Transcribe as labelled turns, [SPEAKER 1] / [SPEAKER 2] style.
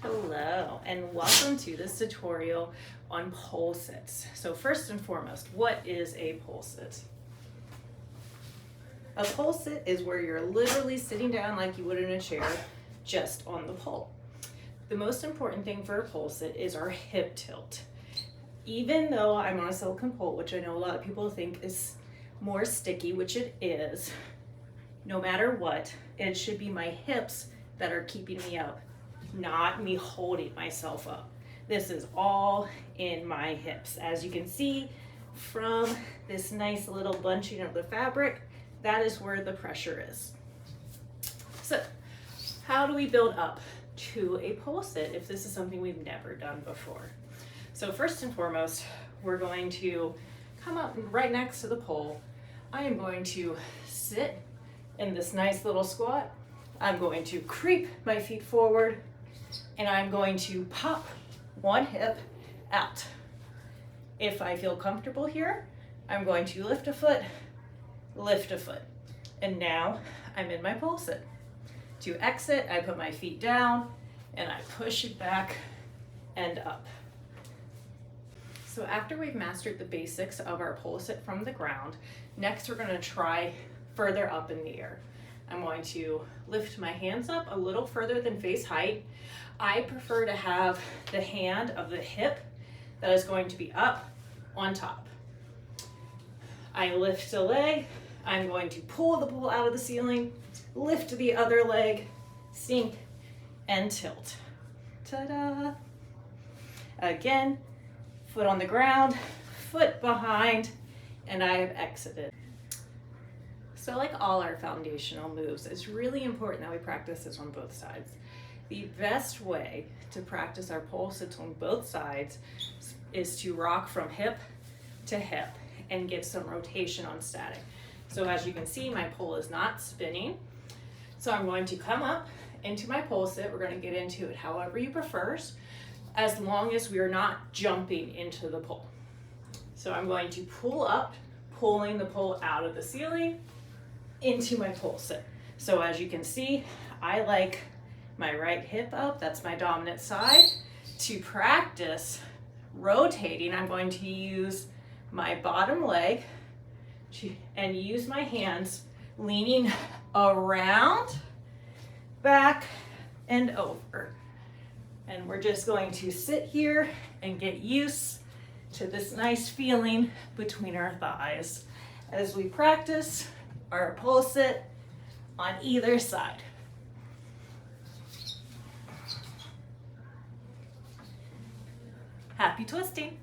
[SPEAKER 1] Hello and welcome to this tutorial on pole sits. So first and foremost, what is a pole sit? A pole sit is where you're literally sitting down like you would in a chair, just on the pole. The most important thing for a pole sit is our hip tilt. Even though I'm on a silicone pole, which I know a lot of people think is more sticky, which it is, no matter what, it should be my hips that are keeping me up, not me holding myself up. This is all in my hips. As you can see from this nice little bunching of the fabric, that is where the pressure is. So how do we build up to a pole sit if this is something we've never done before? So first and foremost, we're going to come up right next to the pole. I am going to sit in this nice little squat. I'm going to creep my feet forward and I'm going to pop one hip out. If I feel comfortable here, I'm going to lift a foot, and now I'm in my pole sit. To exit, I put my feet down and I push it back and up. So after we've mastered the basics of our pole sit from the ground, next we're going to try further up in the air. I'm going to lift my hands up a little further than face height. I prefer to have the hand of the hip that is going to be up on top. I lift a leg. I'm going to pull the pole out of the ceiling, lift the other leg, sink, and tilt. Ta-da! Again, foot on the ground, foot behind, and I have exited. So like all our foundational moves, it's really important that we practice this on both sides. The best way to practice our pole sits on both sides is to rock from hip to hip and get some rotation on static. So as you can see, my pole is not spinning. So I'm going to come up into my pole sit. We're going to get into it however you prefer, as long as we are not jumping into the pole. So I'm going to pull up, pulling the pole out of the ceiling into my pole sit. So as you can see, I like my right hip up, that's my dominant side. To practice rotating, I'm going to use my bottom leg and use my hands leaning around, back, and over. And we're just going to sit here and get used to this nice feeling between our thighs as we practice our pole sit on either side. Happy twisting.